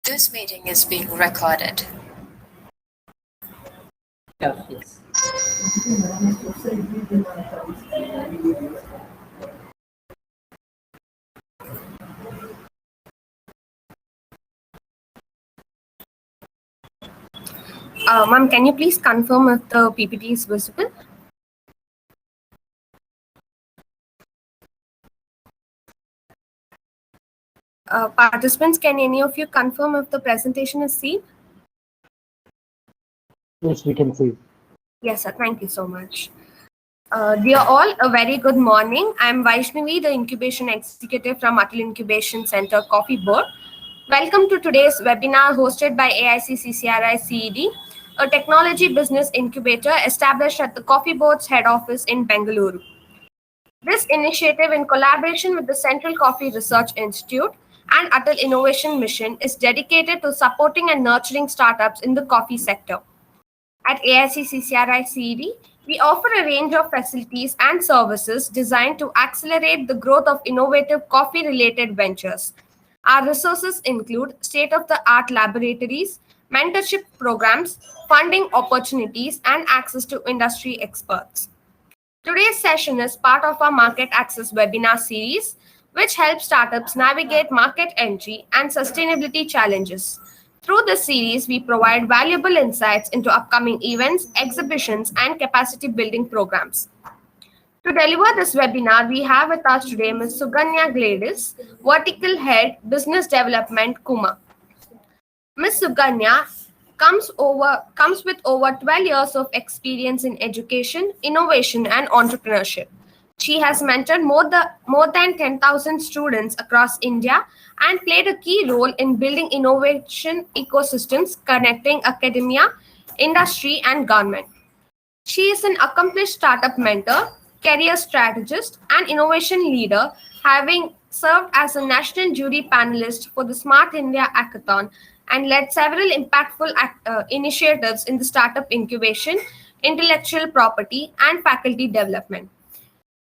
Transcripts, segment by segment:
This meeting is being recorded. Yes. Ma'am, can you please confirm if the PPT is visible? Participants, can any of you confirm if the presentation is seen? Yes, we can see. Yes, sir. Thank you so much. Dear all, a very good morning. I'm Vaishnavi, the Incubation Executive from Atal Incubation Center, Coffee Board. Welcome to today's webinar hosted by AICCCRI CED, a technology business incubator established at the Coffee Board's head office in Bengaluru. This initiative, in collaboration with the Central Coffee Research Institute and Atal Innovation Mission, is dedicated to supporting and nurturing startups in the coffee sector. At AICCCRI CED, we offer a range of facilities and services designed to accelerate the growth of innovative coffee-related ventures. Our resources include state-of-the-art laboratories, mentorship programs, funding opportunities, and access to industry experts. Today's session is part of our Market Access webinar series, which helps startups navigate market entry and sustainability challenges. Through this series, we provide valuable insights into upcoming events, exhibitions, and capacity building programs. To deliver this webinar, we have with us today Ms. Suganya Gladys, Vertical Head, Business Development, Kuma. Ms. Suganya comes with over 12 years of experience in education, innovation, and entrepreneurship. She has mentored more than 10,000 students across India and played a key role in building innovation ecosystems connecting academia, industry, and government. She is an accomplished startup mentor, career strategist, and innovation leader, having served as a national jury panelist for the Smart India Hackathon and led several impactful initiatives in the startup incubation, intellectual property, and faculty development.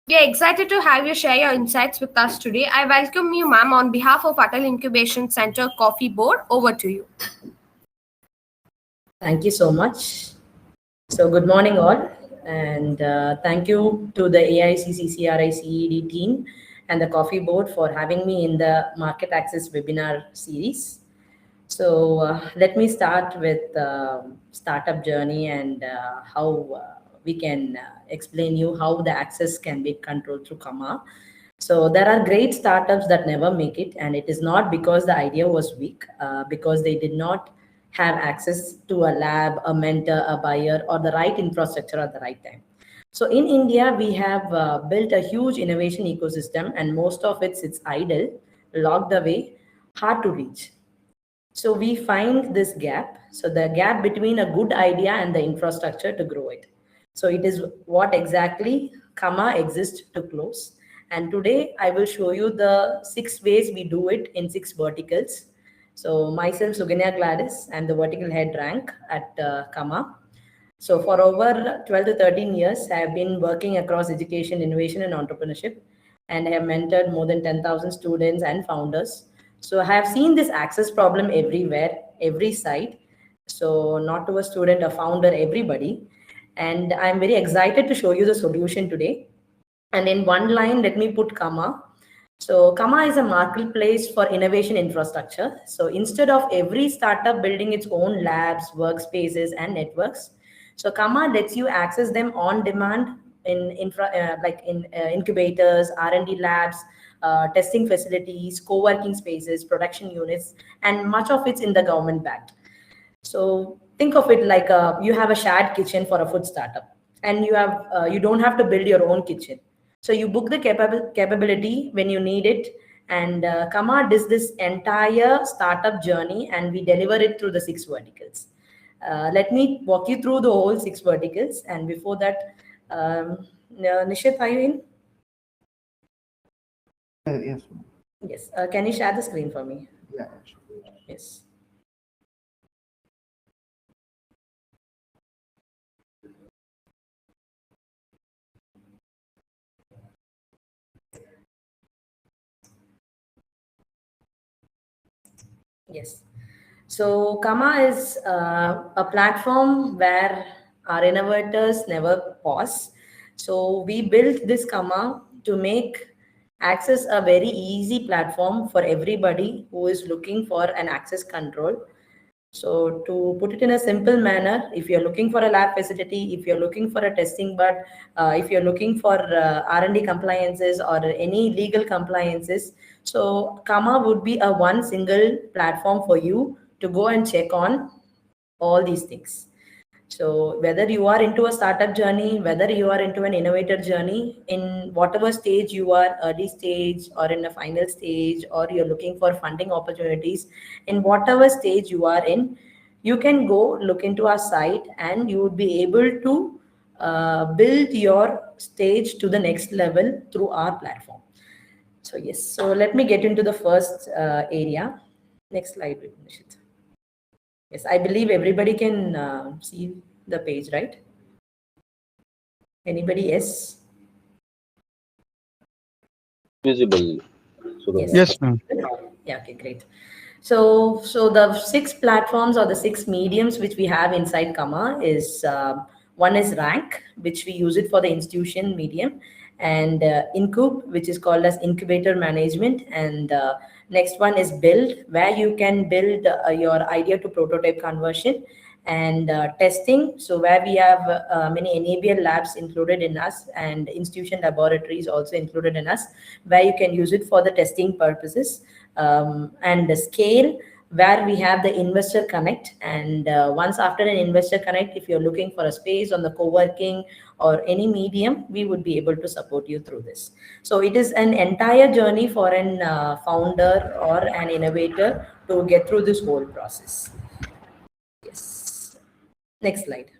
We are excited to have you share your insights with us today. I welcome you, ma'am, on behalf of Atal Incubation Center Coffee Board. Over to you. Thank you so much. So good morning all, and thank you to the AICCCRI CED team and the Coffee Board for having me in the Market Access webinar series. So let me start with startup journey and how we can explain you how the access can be controlled through Kama. So there are great startups that never make it, and it is not because the idea was weak, because they did not have access to a lab, a mentor, a buyer, or the right infrastructure at the right time. So in India, we have built a huge innovation ecosystem, and most of it sits idle, locked away, hard to reach. So we find this gap. So the gap between a good idea and the infrastructure to grow it. So it is what exactly Kama exists to close. And today I will show you the 6 ways we do it in 6 verticals. So myself, Suganya Gladys, I'm the vertical head rank at Kama. So for over 12 to 13 years, I have been working across education, innovation, and entrepreneurship, and I have mentored more than 10,000 students and founders. So I have seen this access problem everywhere, every site. So not to a student, a founder, everybody. And I'm very excited to show you the solution today. And in one line, let me put Kama. So Kama is a marketplace for innovation infrastructure. So instead of every startup building its own labs, workspaces, and networks, so Kama lets you access them on demand in incubators, R&D labs, testing facilities, co-working spaces, production units, and much of it's in the government backed. So think of it like you have a shared kitchen for a food startup, and you don't have to build your own kitchen. So you book the capability when you need it, and Kama does this entire startup journey, and we deliver it through the 6 verticals. Let me walk you through the whole 6 verticals, and before that, Nishit, are you in? Yes. Yes. Can you share the screen for me? Yeah. Yes. Yes. So Kama is a platform where our innovators never pause. So we built this Kama to make access a very easy platform for everybody who is looking for an access control. So to put it in a simple manner, if you're looking for a lab facility, if you're looking for a testing bud, if you're looking for R&D compliances or any legal compliances, so Kama would be a one single platform for you to go and check on all these things. So whether you are into a startup journey, whether you are into an innovator journey, in whatever stage you are, early stage or in a final stage, or you're looking for funding opportunities, in whatever stage you are in, you can go look into our site and you would be able to build your stage to the next level through our platform. So yes, so let me get into the first area. Next slide, Nishit. Yes, I believe everybody can see the page, right? Anybody? Yes. Visible. Yes, ma'am. Yeah, okay, great. So the 6 platforms or the 6 mediums which we have inside Kama is one is Rank, which we use it for the institution medium, and Incube, which is called as incubator management, and next one is Build, where you can build your idea to prototype conversion, and testing, so where we have many NABL labs included in us and institution laboratories also included in us, where you can use it for the testing purposes, and the Scale, where we have the investor connect, and once after an investor connect, if you're looking for a space on the co-working or any medium, we would be able to support you through this. So it is an entire journey for an founder or an innovator to get through this whole process. Yes. Next slide.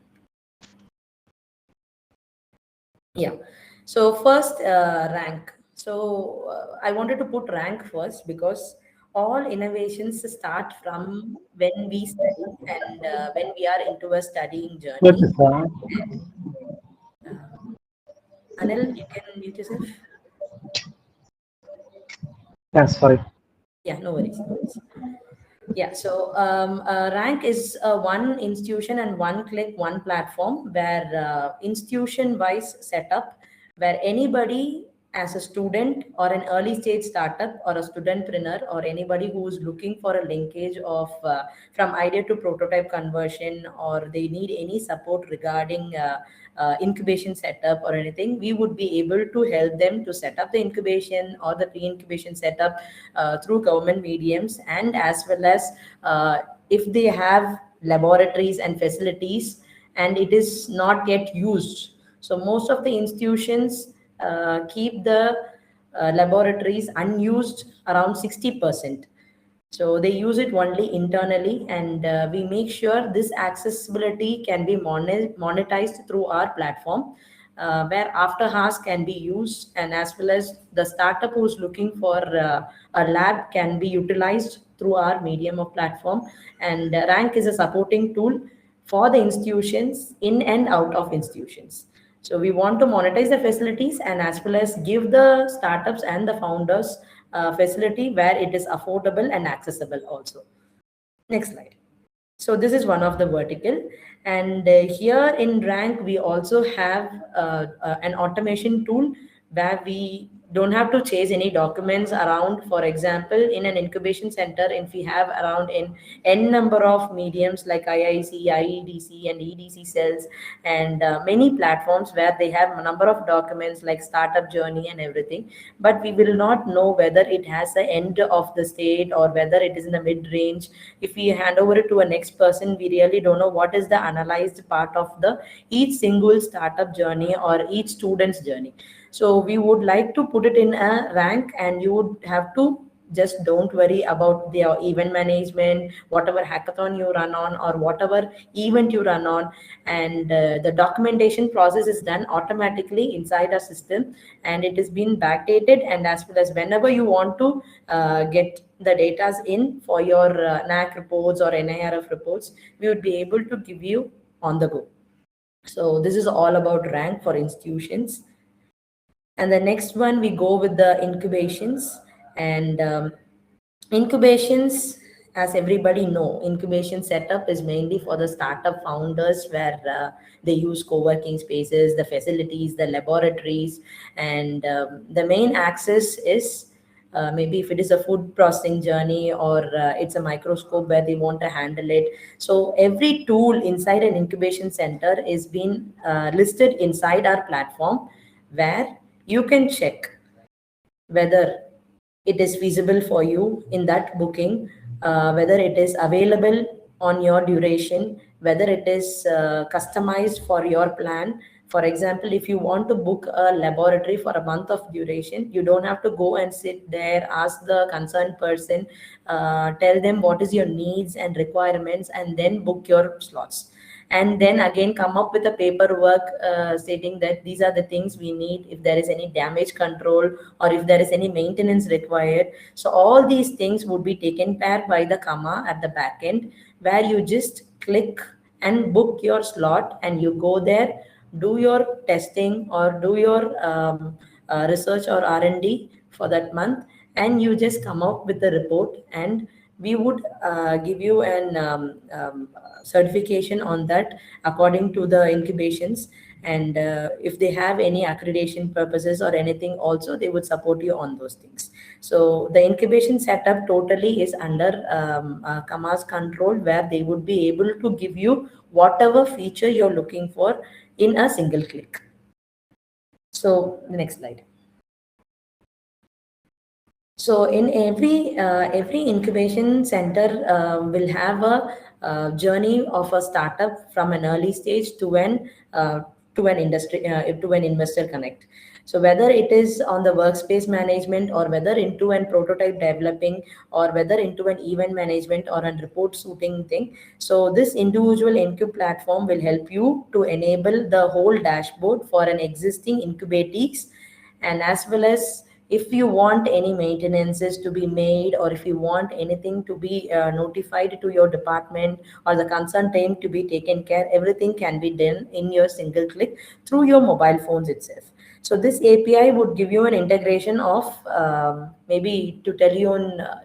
Yeah. So first, Rank. So I wanted to put Rank first because all innovations start from when we study and when we are into a studying journey. Anil, you can mute yourself. Yes, sorry. Yeah, no worries. No worries. Yeah, so Rank is one institution and one click, one platform where institution-wise setup, where anybody as a student or an early stage startup or a studentpreneur or anybody who is looking for a linkage of from idea to prototype conversion, or they need any support regarding incubation setup or anything, we would be able to help them to set up the incubation or the pre-incubation setup through government mediums, and as well as if they have laboratories and facilities and it is not yet used. So most of the institutions keep the laboratories unused around 60%. So they use it only internally, and we make sure this accessibility can be monetized through our platform, where after hours can be used, and as well as the startup who's looking for a lab can be utilized through our medium of platform. And Rank is a supporting tool for the institutions in and out of institutions. So we want to monetize the facilities and as well as give the startups and the founders facility where it is affordable and accessible also. Next slide. So this is one of the vertical, and here in Rank we also have an automation tool where we don't have to chase any documents around. For example, in an incubation center, if we have around n number of mediums like IIC, IEDC and EDC cells, and many platforms where they have a number of documents like startup journey and everything, but we will not know whether it has the end of the state or whether it is in the mid range. If we hand over it to a next person, we really don't know what is the analyzed part of the each single startup journey or each student's journey. So we would like to put it in a Rank, and you would have to just don't worry about the event management, whatever hackathon you run on or whatever event you run on, and the documentation process is done automatically inside our system, and it is being backdated, and as well as whenever you want to get the data in for your NAC reports or NIRF reports, we would be able to give you on the go. So this is all about Rank for institutions. And the next one, we go with the incubations. And incubations as everybody know, incubation setup is mainly for the startup founders, where they use co-working spaces, the facilities, the laboratories, and the main access is maybe if it is a food processing journey, or it's a microscope where they want to handle it. So every tool inside an incubation center is being listed inside our platform, where you can check whether it is feasible for you in that booking, whether it is available on your duration, whether it is customized for your plan. For example, if you want to book a laboratory for a month of duration, you don't have to go and sit there, ask the concerned person, tell them what is your needs and requirements, and then book your slots. And then again come up with a paperwork stating that these are the things we need, if there is any damage control or if there is any maintenance required. So all these things would be taken care by the Kama at the back end, where you just click and book your slot, and you go there, do your testing or do your research or R&D for that month, and you just come out with the report, and we would give you an certification on that according to the incubations. And if they have any accreditation purposes or anything also, they would support you on those things. So the incubation setup totally is under Kama's control, where they would be able to give you whatever feature you're looking for in a single click. So the next slide. So in every incubation center will have a journey of a startup from an early stage to an industry to an investor connect. So whether it is on the workspace management, or whether into an prototype developing, or whether into an event management or a report shooting thing, so this individual Incube platform will help you to enable the whole dashboard for an existing incubatees. And as well as if you want any maintenances to be made, or if you want anything to be notified to your department or the concerned team to be taken care, everything can be done in your single click through your mobile phones itself. So this API would give you an integration of maybe to tell you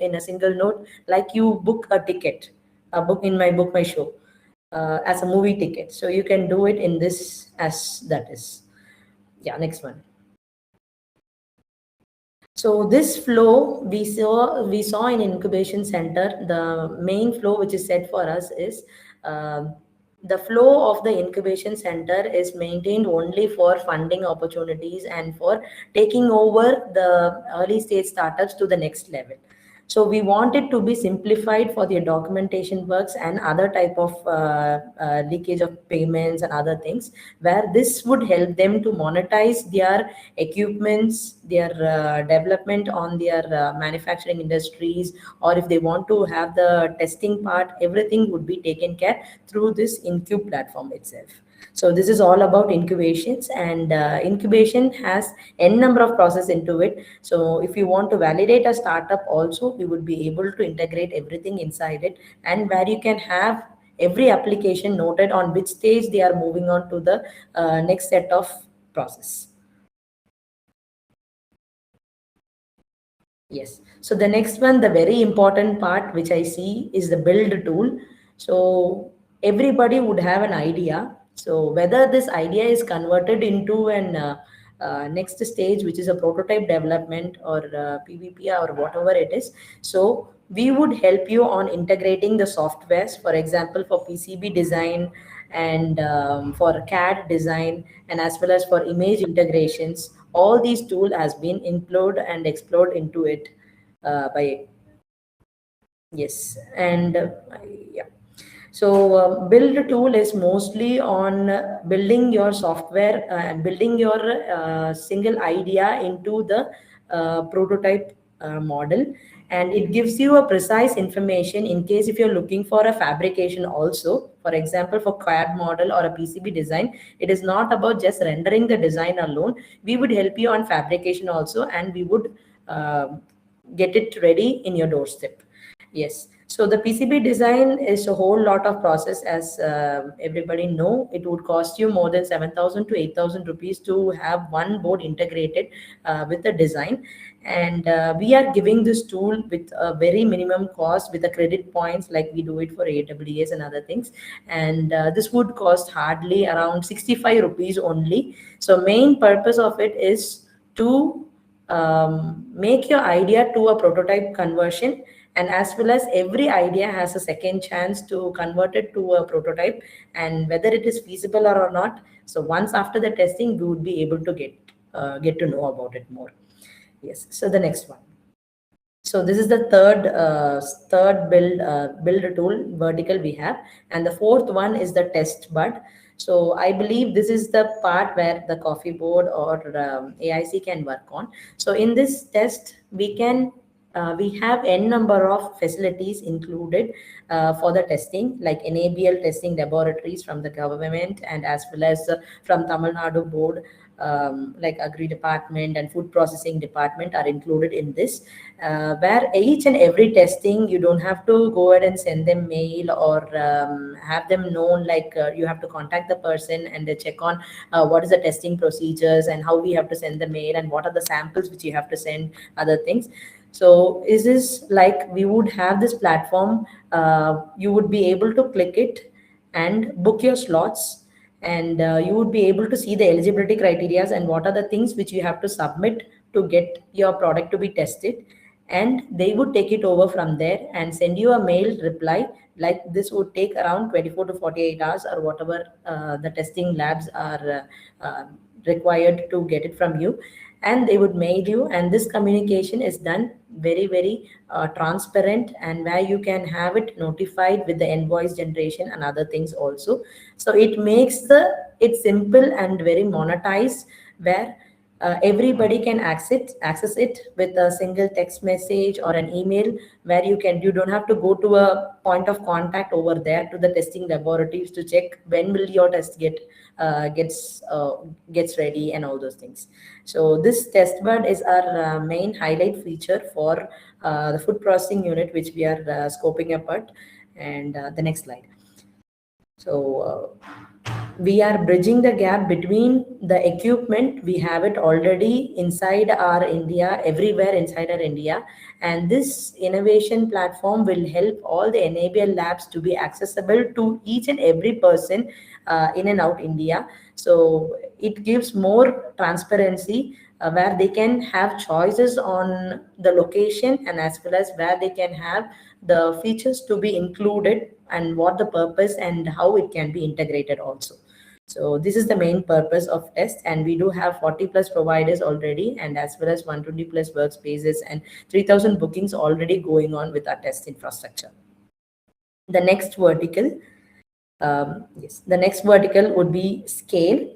in a single note, like you book a ticket, book my show as a movie ticket. So you can do it in this as that is. Yeah, next one. So this flow we saw in incubation center. The main flow which is set for us is the flow of the incubation center is maintained only for funding opportunities and for taking over the early stage startups to the next level. So we want it to be simplified for their documentation works and other type of leakage of payments and other things, where this would help them to monetize their equipments, their development on their manufacturing industries, or if they want to have the testing part, everything would be taken care through this Incube platform itself. So this is all about incubations, and incubation has n number of processes into it. So if you want to validate a startup also, we would be able to integrate everything inside it, and where you can have every application noted on which stage they are moving on to the next set of process. Yes. So the next one, the very important part which I see is the build tool. So everybody would have an idea. So whether this idea is converted into an next stage, which is a prototype development or PVP or whatever it is. So we would help you on integrating the softwares, for example, for PCB design and for CAD design, and as well as for image integrations. All these tools has been included and explored into it by yes. And yeah. So build tool is mostly on building your software and building your single idea into the prototype model, and it gives you a precise information in case if you're looking for a fabrication also. For example, for CAD model or a PCB design, it is not about just rendering the design alone. We would help you on fabrication also, and we would get it ready in your doorstep. Yes. So the PCB design is a whole lot of process, as everybody know. It would cost you more than 7,000 to 8,000 rupees to have one board integrated with the design. And we are giving this tool with a very minimum cost with the credit points, like we do it for AWS and other things. And this would cost hardly around 65 rupees only. So main purpose of it is to make your idea to a prototype conversion, and as well as every idea has a second chance to convert it to a prototype, and whether it is feasible or not. So once after the testing, we would be able to get to know about it more. Yes. So the next one. So this is the third build tool vertical we have, and the fourth one is the test bud. So I believe this is the part where the coffee board or AIC can work on. So in this test, we have n number of facilities included for the testing, like NABL testing laboratories from the government, and as well as from Tamil Nadu board, like Agri department and food processing department are included in this, where each and every testing, you don't have to go ahead and send them mail or have them known, like you have to contact the person and they check on what is the testing procedures and how we have to send the mail and what are the samples which you have to send, other things. So is this like we would have this platform, you would be able to click it and book your slots, and you would be able to see the eligibility criteria and what are the things which you have to submit to get your product to be tested. And they would take it over from there and send you a mail reply. Like this would take around 24 to 48 hours or whatever the testing labs are required to get it from you, and they would mail you. And this communication is done very, very transparent, and where you can have it notified with the invoice generation and other things also. So it makes it simple and very monetized, where everybody can access it with a single text message or an email, where you don't have to go to a point of contact over there to the testing laboratories to check when will your test gets ready and all those things. So this test bud is our main highlight feature for the food processing unit, which we are scoping up at. And the next slide. So we are bridging the gap between the equipment. We have it already inside our India, everywhere inside our India. And this innovation platform will help all the NABL labs to be accessible to each and every person in and out India. So it gives more transparency, where they can have choices on the location, and as well as where they can have the features to be included and what the purpose and how it can be integrated also. So this is the main purpose of test, and we do have 40 plus providers already, and as well as 120 plus workspaces and 3,000 bookings already going on with our test infrastructure. The next vertical, the next vertical would be scale.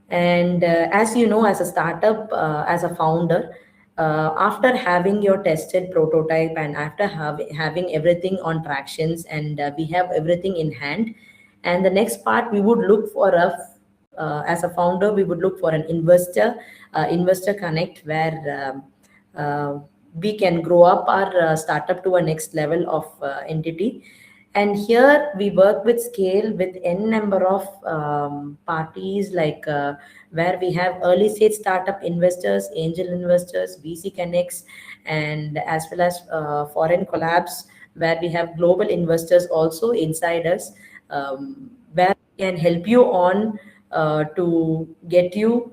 And as you know, as a startup, as a founder, after having your tested prototype and after having everything on tractions, and we have everything in hand, and the next part we would look for as a founder, we would look for an investor connect, where we can grow up our startup to a next level of entity. And here we work with scale with n number of parties, like where we have early stage startup investors, angel investors, VC connects, and as well as foreign collabs, where we have global investors also inside us, where we can help you on to get you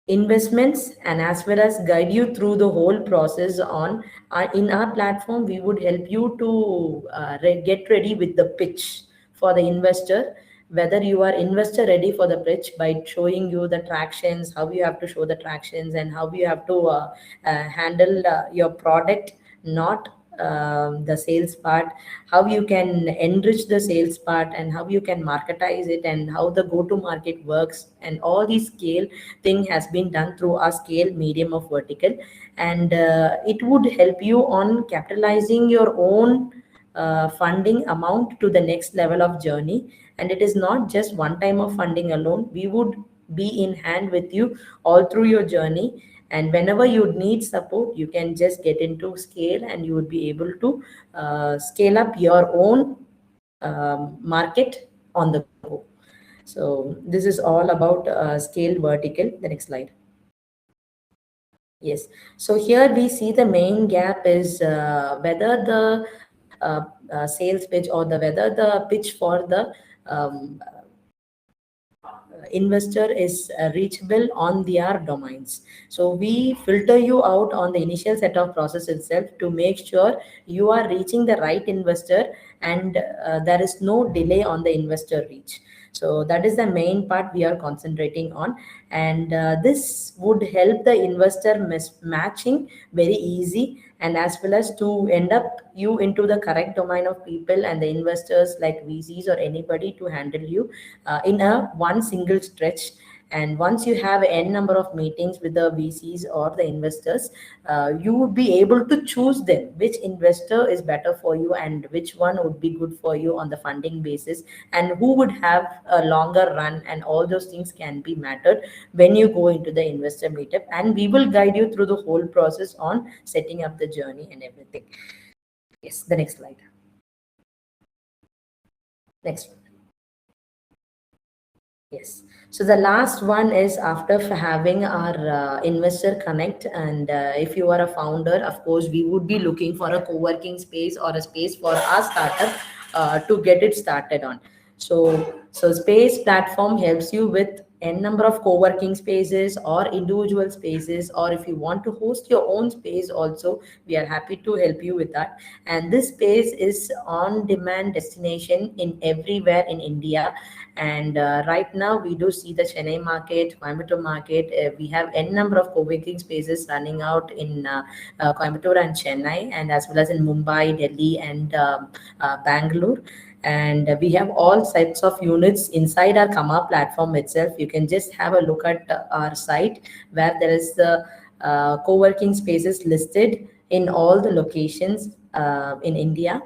investments, and as well as guide you through the whole process on in our platform. We would help you to get ready with the pitch for the investor, whether you are investor ready for the pitch, by showing you the tractions, how you have to show the tractions, and how you have to handle your product, not the sales part, how you can enrich the sales part, and how you can marketize it, and how the go-to-market works. And all these scale thing has been done through our scale medium of vertical, and it would help you on capitalizing your own funding amount to the next level of journey. And it is not just one time of funding alone. We would be in hand with you all through your journey, And whenever you need support, you can just get into Scale and you would be able to scale up your own market on the go. So this is all about Scale Vertical. The next slide. Yes. So here we see the main gap is whether the sales pitch or whether the pitch for the investor is reachable on their domains. So we filter you out on the initial set of process itself to make sure you are reaching the right investor and there is no delay on the investor reach. So that is the main part we are concentrating on, and this would help the investor matching very easy, and as well as to end up you into the correct domain of people and the investors like VCs or anybody to handle you in a one single stretch. And once you have n number of meetings with the VCs or the investors, you would be able to choose them which investor is better for you and which one would be good for you on the funding basis, and who would have a longer run, and all those things can be mattered when you go into the investor meetup. And we will guide you through the whole process on setting up the journey and everything. Yes, the next slide. Next one. Yes. So the last one is after having our investor connect, and if you are a founder, of course, we would be looking for a co-working space or a space for our startup to get it started on. So Space platform helps you with n number of co-working spaces or individual spaces, or if you want to host your own space also, we are happy to help you with that. And this space is on demand destination in everywhere in India. And right now we do see the Chennai market, Coimbatore market. We have n number of co-working spaces running out in Coimbatore and Chennai, and as well as in Mumbai, Delhi, and Bangalore. And we have all types of units inside our Kama platform itself. You can just have a look at our site where there is the co-working spaces listed in all the locations in India.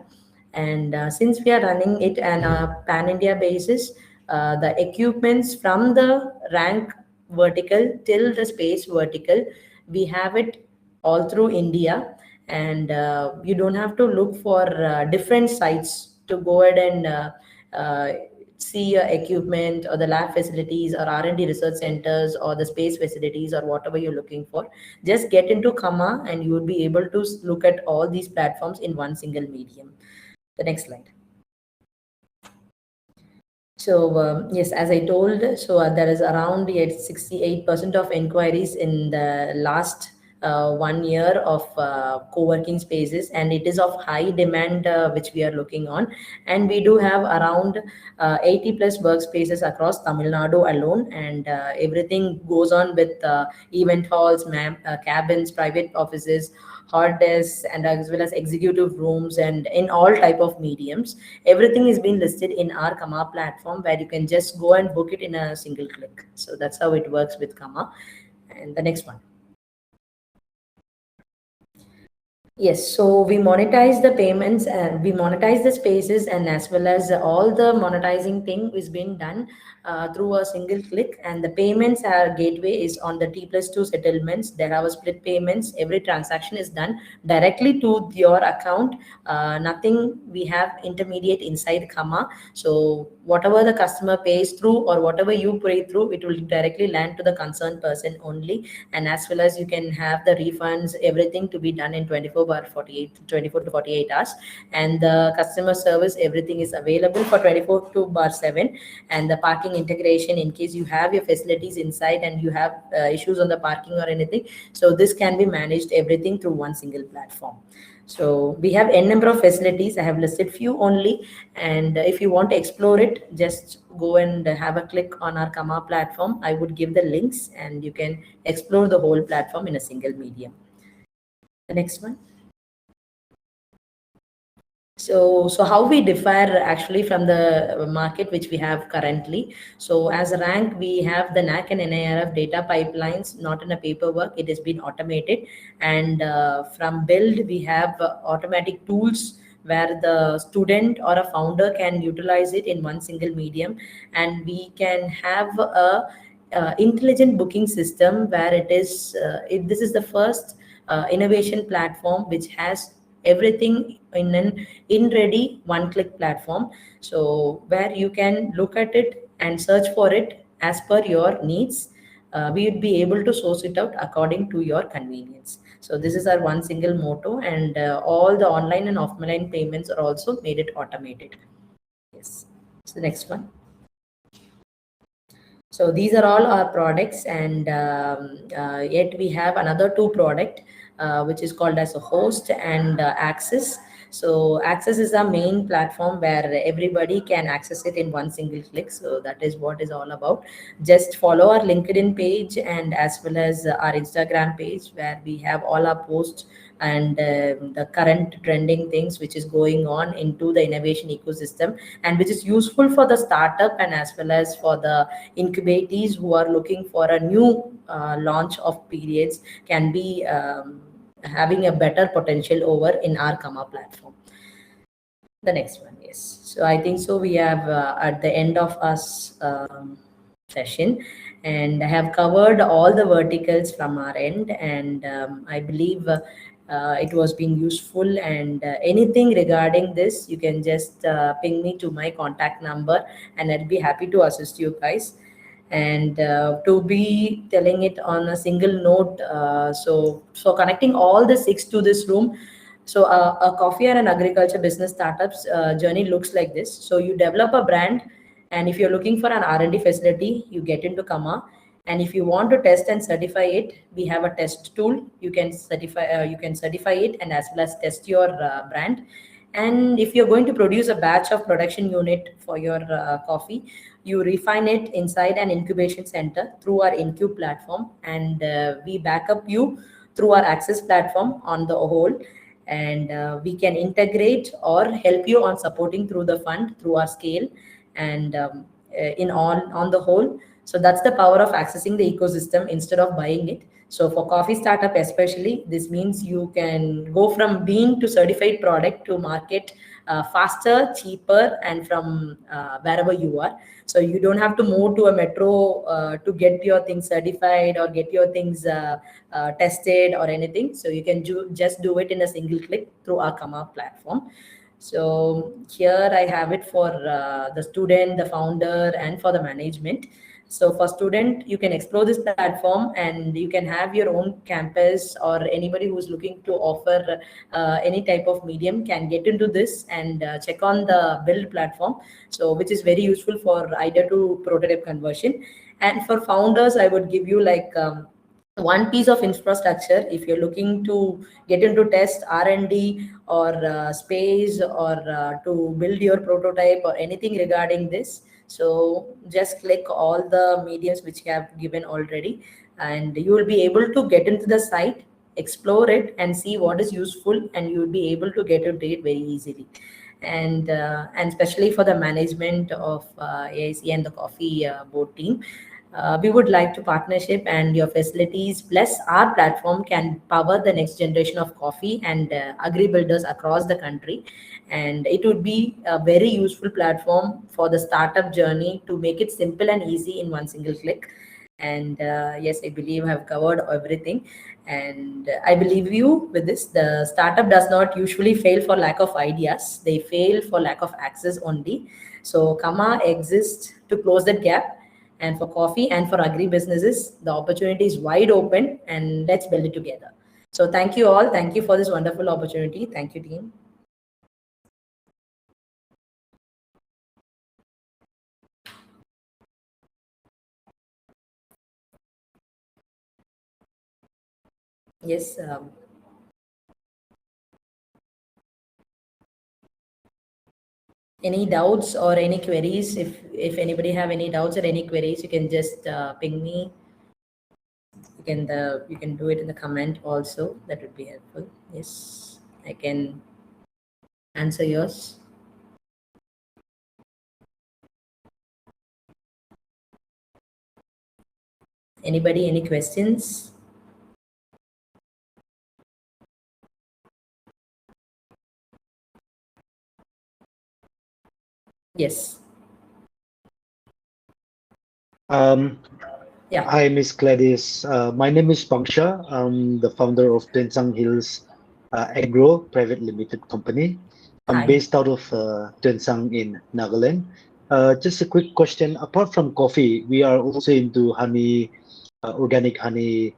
And since we are running it on a pan-India basis, the equipments from the rank vertical till the space vertical, we have it all through India. And you don't have to look for different sites to go ahead and see your equipment or the lab facilities or R&D research centers or the space facilities or whatever you're looking for. Just get into Kama and you will be able to look at all these platforms in one single medium. The next slide. So yes, as I told, there is around 68% of inquiries in the last 1 year of co-working spaces, and it is of high demand which we are looking on. And we do have around 80 plus workspaces across Tamil Nadu alone, and everything goes on with event halls, cabins, private offices, hot desks, and as well as executive rooms, and in all type of mediums. Everything is being listed in our Kama platform, where you can just go and book it in a single click. So that's how it works with Kama. And the next one. Yes, so we monetize the payments and we monetize the spaces, and as well as all the monetizing thing is being done through a single click. And the payments, our gateway is on the T+2 settlements. There are split payments. Every transaction is done directly to your account. Nothing we have intermediate inside Kama. So whatever the customer pays through or whatever you pay through, it will directly land to the concerned person only. And as well as you can have the refunds, everything to be done in 24 to 48 hours. And the customer service, everything is available for 24/7. And the parking integration, in case you have your facilities inside and you have issues on the parking or anything, so this can be managed everything through one single platform. So we have n number of facilities. I have listed few only, and if you want to explore it, just go and have a click on our Kama platform. I would give the links and you can explore the whole platform in a single medium. The next one. So how we differ actually from the market which we have currently. So as a rank, we have the NAC and NIRF data pipelines, not in a paperwork. It has been automated. And from build, we have automatic tools where the student or a founder can utilize it in one single medium. And we can have a intelligent booking system where this is the first innovation platform which has everything in an in-ready one-click platform. So where you can look at it and search for it as per your needs. We would be able to source it out according to your convenience. So this is our one single motto, and all the online and offline payments are also made it automated. Yes. So the next one. So these are all our products, and yet we have another two product, which is called as a host and access. So access is our main platform where everybody can access it in one single click. So that is what is all about. Just follow our LinkedIn page and as well as our Instagram page where we have all our posts and the current trending things which is going on into the innovation ecosystem, and which is useful for the startup and as well as for the incubatees who are looking for a new launch of periods can be having a better potential over in our Kama platform. The next one, yes. So I think so we have at the end of us session, and I have covered all the verticals from our end, and I believe it was being useful, and anything regarding this you can just ping me to my contact number and I'll be happy to assist you guys. And to be telling it on a single note, so connecting all the six to this room. So a coffee and an agriculture business startups journey looks like this. So you develop a brand, and if you're looking for an R&D facility, you get into Kama. And if you want to test and certify it, we have a test tool. You can certify it and as well as test your brand. And if you're going to produce a batch of production unit for your coffee, you refine it inside an incubation center through our Incube platform, and we back up you through our Access platform on the whole, and we can integrate or help you on supporting through the fund through our scale and in on the whole. So that's the power of accessing the ecosystem instead of buying it. So for coffee startup especially, this means you can go from bean to certified product to market faster, cheaper, and from wherever you are. So you don't have to move to a metro to get your things certified or get your things tested or anything. So you can just do it in a single click through our Kama platform. So here I have it for the student, the founder, and for the management. So for student, you can explore this platform and you can have your own campus, or anybody who's looking to offer any type of medium can get into this and check on the build platform. So which is very useful for idea to prototype conversion. And for founders, I would give you like one piece of infrastructure if you're looking to get into test R&D or space or to build your prototype or anything regarding this. So just click all the mediums which I have given already, and you will be able to get into the site, explore it, and see what is useful, and you will be able to get into it very easily. And especially for the management of AIC and the coffee board team, we would like to partnership, and your facilities plus our platform can power the next generation of coffee and agri builders across the country. And it would be a very useful platform for the startup journey to make it simple and easy in one single click. And yes, I believe I've covered everything, and I believe you with this. The startup does not usually fail for lack of ideas, they fail for lack of access only. So Kama exists to close that gap, and for coffee and for agri businesses, the opportunity is wide open, and let's build it together. So thank you all. Thank you for this wonderful opportunity. Thank you, team. Yes. Any doubts or any queries? If anybody have any doubts or any queries, you can just ping me. You can do it in the comment also. That would be helpful. Yes, I can answer yours. Anybody, any questions? Yes. Yeah. Hi, Miss Gladys. My name is Pangsha. I'm the founder of Tensang Hills Agro Private Limited Company. I'm Hi. based out of Tensang in Nagaland. Just a quick question. Apart from coffee, we are also into honey, organic honey,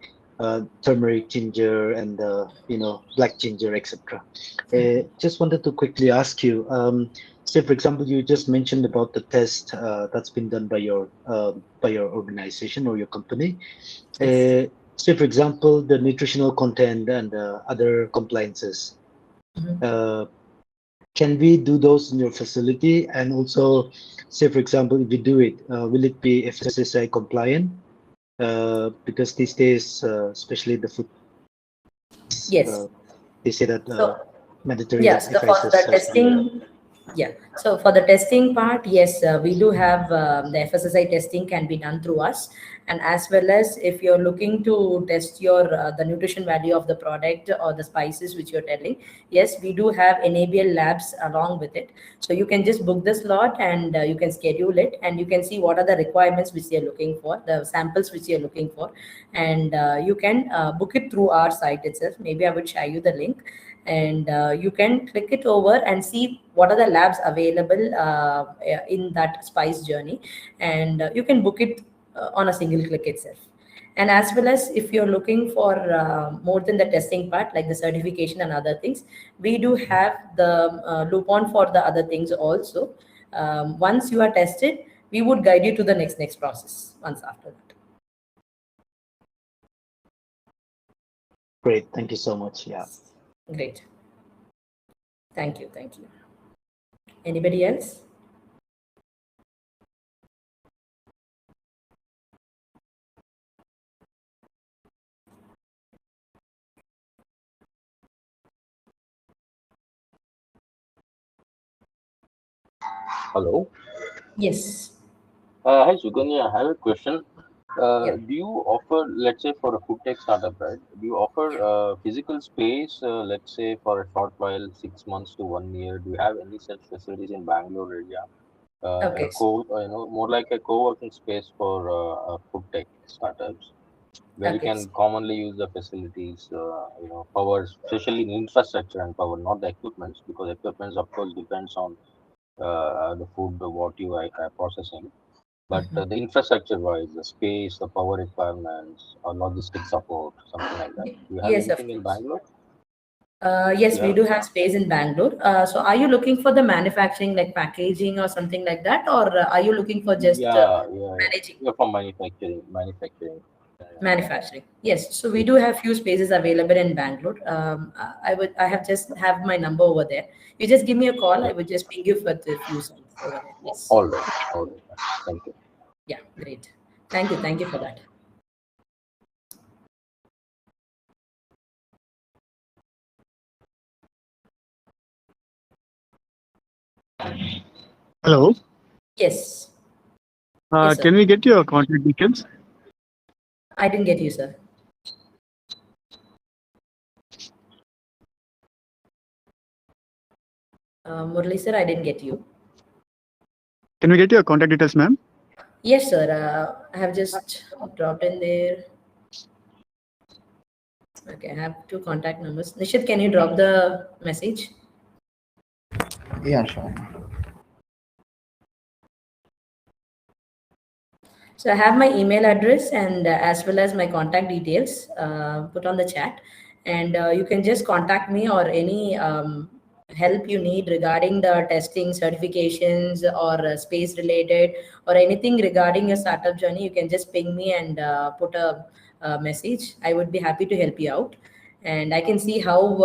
turmeric, ginger, and black ginger, etc. Just wanted to quickly ask you. Say, for example, you just mentioned about the test that's been done by your organization or your company. Yes. Say, for example, the nutritional content and other compliances. Mhm. Uh, can we do those in your facility? And also, say, for example, if we do it, will it be FSSAI compliant? Because these days, especially the food, Yes. they say that So mandatory yeah, that so for FSS the has to be. testing, yeah. So for the testing part, yes, we do have the FSSI testing can be done through us, and as well as if you're looking to test your the nutrition value of the product or the spices which you're telling, yes, we do have NABL labs along with it. So you can just book the slot and you can schedule it, and you can see what are the requirements which you're looking for, the samples which you're looking for, and you can book it through our site itself. Maybe I would share you the link, and you can click it over and see what are the labs available in that spice journey, and you can book it on a single click itself. And as well as if you're looking for more than the testing part like the certification and other things, we do have the loop on for the other things also. Once you are tested, we would guide you to the next process once after that. Great, thank you so much. Yeah. Great. Thank you. Anybody else? Hello. Yes. Hi, Suganya. I have a question. Yeah. Do you offer, let's say, for a food tech startup, right? Do you offer physical space, let's say, for a short while, 6 months to 1 year? Do you have any such facilities in Bangalore area? Okay. More like a co-working space for food tech startups, where you Okay. can commonly use the facilities, power, especially in infrastructure and power, not the equipments, because equipments, of course, depends on the food, what you are processing. But the infrastructure wise, the space, the power requirements, or logistic support, something like that. Do you have Yes, of anything in course. Bangalore? Yes, we Yeah, do have space in Bangalore. So, are you looking for the manufacturing, like packaging or something like that, or are you looking for just yeah. managing You're from manufacturing. Yeah. manufacturing? Yes. So, we do have few spaces available in Bangalore. I have just have my number over there. You just give me a call. Yeah. I would just ping you for the few sites over there. Yes. All right, all right. Thank you. Yeah. Great. Thank you. Thank you for that. Hello. Yes. Yes, sir. Can we get your contact details? I didn't get you, sir. Murali, sir, I didn't get you. Can we get your contact details, ma'am? Yes, sir. I have just dropped in there. Okay, I have two contact numbers. Nishit, can you drop the message? Yeah, sure. So I have my email address and as well as my contact details put on the chat. And you can just contact me or any help you need regarding the testing certifications or space related or anything regarding your startup journey. You can just ping me and put a message. I would be happy to help you out. And I can see how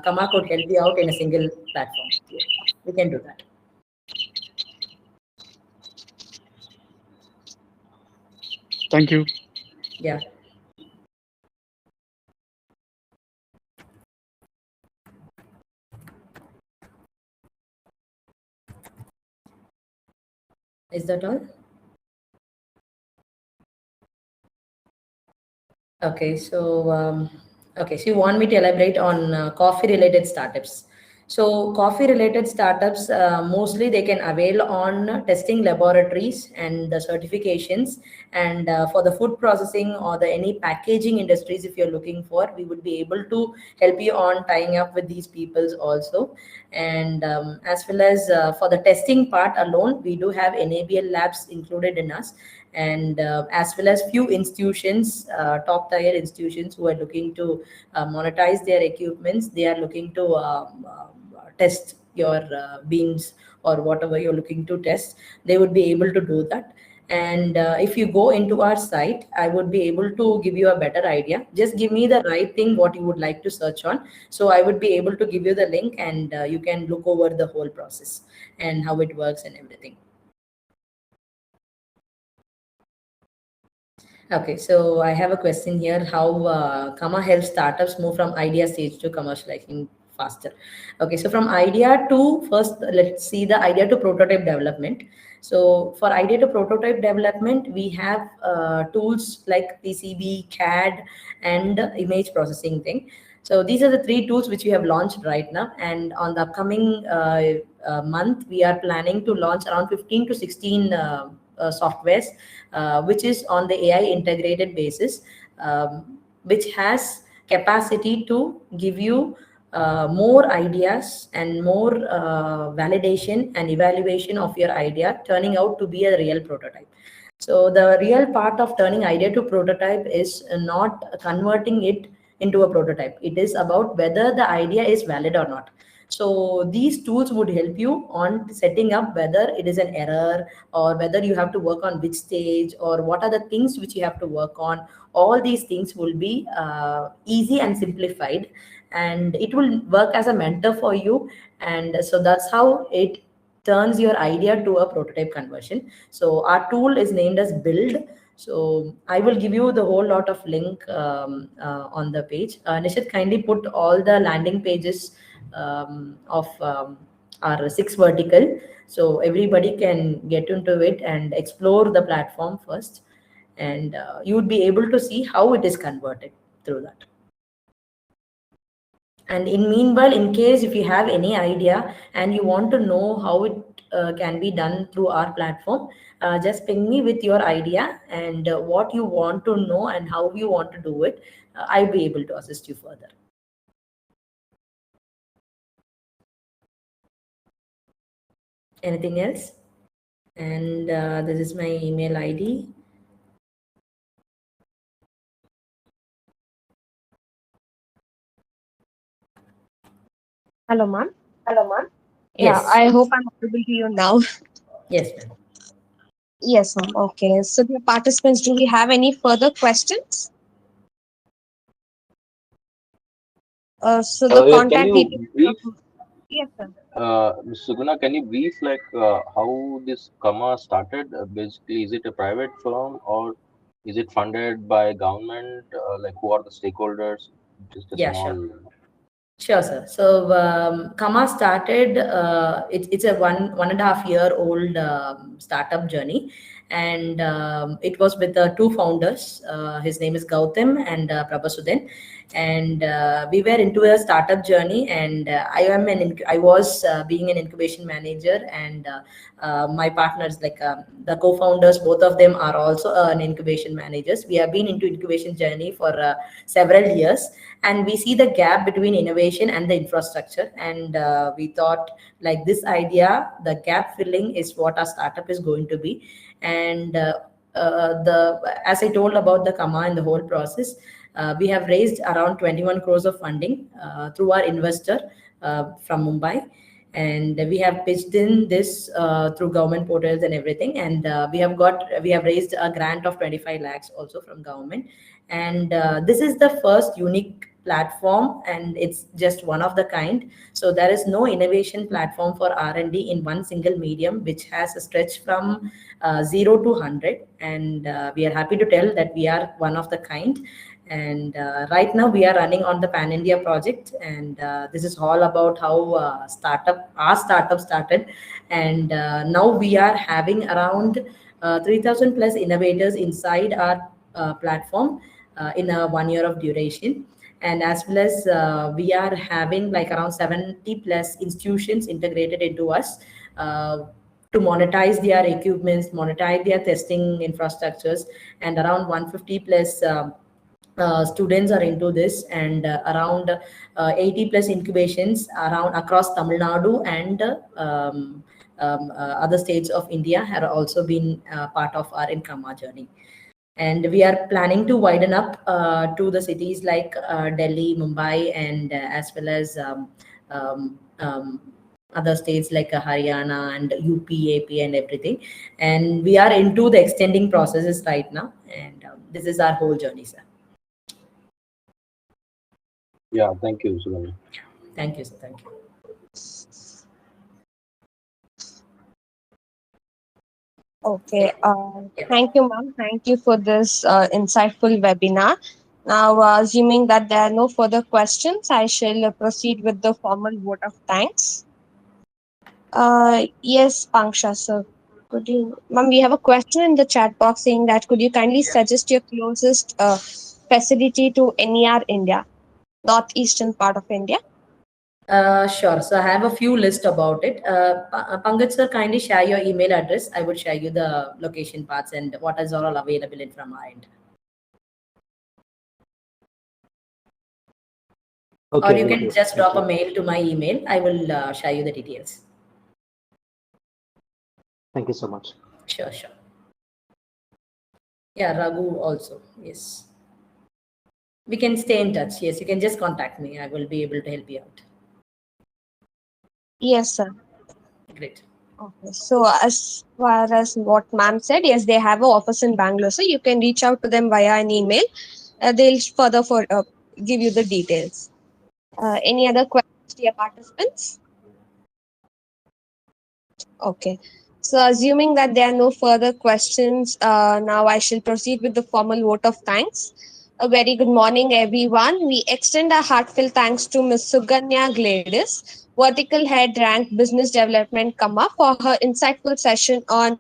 Kama could help you out in a single platform. Yeah, we can do that. Thank you. Yeah. Is that all? Okay, so you want me to elaborate on coffee related startups. So coffee related startups, mostly they can avail on testing laboratories and the certifications. And for the food processing or the any packaging industries, if you're looking for, we would be able to help you on tying up with these peoples also. And as well as for the testing part alone, we do have NABL labs included in us. And as well as few institutions, top tier institutions who are looking to monetize their equipments. They are looking to test your beans or whatever you're looking to test. They would be able to do that. And if you go into our site, I would be able to give you a better idea. Just give me the right thing what you would like to search on, so I would be able to give you the link, and you can look over the whole process and how it works and everything. Okay, so I have a question here. How Kama helps startups move from idea stage to commercializing faster? Okay, so from idea to, first let's see the idea to prototype development. So for idea to prototype development, we have tools like PCB, CAD, and image processing thing. So these are the 3 tools which we have launched right now, and on the upcoming month, we are planning to launch around 15 to 16 softwares, which is on the AI integrated basis, which has capacity to give you more ideas and more validation and evaluation of your idea, turning out to be a real prototype. So the real part of turning idea to prototype is not converting it into a prototype. It is about whether the idea is valid or not. So these tools would help you on setting up whether it is an error, or whether you have to work on which stage, or what are the things which you have to work on. All these things will be easy and simplified, and it will work as a mentor for you. And so that's how it turns your idea to a prototype conversion. So our tool is named as Build. So I will give you the whole lot of link on the page. Nishit, kindly put all the landing pages of our 6 vertical, so everybody can get into it and explore the platform first, and you would be able to see how it is converted through that. And in meanwhile, in case if you have any idea and you want to know how it can be done through our platform, just ping me with your idea and what you want to know and how you want to do it. I'll be able to assist you further. Anything else? And this is my email ID. Hello, ma'am. Yes. Yeah, I hope I'm audible to you now. Yes, ma'am. Yes, ma'am. Okay. So, dear participants, do we have any further questions? So the Can contact you details. brief, Yes, sir. Ms. Suguna, can you brief like how this Kama started? Basically, is it a private firm or is it funded by government? Like, who are the stakeholders? Just a Yeah, small. sure. Sure, sir. So Kama started. It's a 1.5 year old startup journey, and it was with 2 founders. His name is Gautam and Prabhasudhan, and we were into a startup journey. And I was being an incubation manager, and my partners, like the co-founders, both of them are also an incubation managers. We have been into incubation journey for several years, and we see the gap between innovation and the infrastructure, and we thought like this idea, the gap filling is what our startup is going to be. And as I told about the Kama and the whole process, we have raised around 21 crores of funding through our investor from Mumbai, and we have pitched in this through government portals and everything, and we have raised a grant of 25 lakhs also from government. And this is the first unique platform, and it's just one of the kind. So there is no innovation platform for R&D in one single medium which has a stretch from 0 to 100, and we are happy to tell that we are one of the kind. And right now we are running on the Pan India project, and this is all about how our startup started. And now we are having around 3,000 plus innovators inside our platform in a 1 year of duration. And as well as we are having like around 70 plus institutions integrated into us to monetize their equipments, monetize their testing infrastructures, and around 150 plus students are into this, and around 80 plus incubations around across Tamil Nadu and other states of India have also been part of our Income journey. And we are planning to widen up to the cities like Delhi, Mumbai, and as well as other states like Haryana and UP, AP, and everything. And we are into the extending processes right now, and this is our whole journey, sir. Yeah, thank you, Sugandhi. Thank you, sir. Thank you. Okay. Thank you, ma'am. Thank you for this insightful webinar. Now, assuming that there are no further questions, I shall proceed with the formal vote of thanks. Yes, Panksha, sir. Could you, ma'am, we have a question in the chat box saying that could you kindly suggest your closest facility to NER India, northeastern part of India? Sure. So I have a few lists about it. Pankaj sir, kindly share your email address. I would share you the location parts and what is all available in from our end. Okay, Or you will can do. just Thank drop you. a mail to my email. I will share you the details. Thank you so much. Sure, sure. Yeah, Raghu also. Yes. We can stay in touch. Yes, you can just contact me. I will be able to help you out. Yes, sir. Great. Okay. So as far as what ma'am said, yes, they have an office in Bangalore. So you can reach out to them via an email. They'll further give you the details. Any other questions, dear participants? Okay. So assuming that there are no further questions, now I shall proceed with the formal vote of thanks. A very good morning, everyone. We extend our heartfelt thanks to Ms. Suganya Gladys, Vertical Head Rank Business Development, for her insightful session on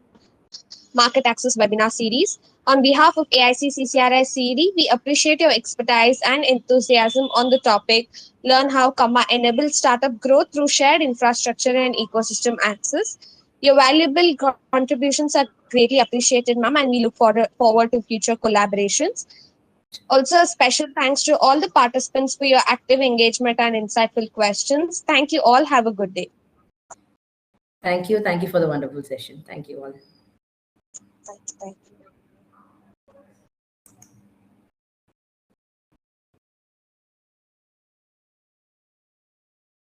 Market Access webinar series. On behalf of AIC CCRI CED, we appreciate your expertise and enthusiasm on the topic. Learn how Kamma enables startup growth through shared infrastructure and ecosystem access. Your valuable contributions are greatly appreciated, ma'am, and we look forward to future collaborations. Also, a special thanks to all the participants for your active engagement and insightful questions. Thank you all. Have a good day. Thank you. Thank you for the wonderful session. Thank you all. Thank you.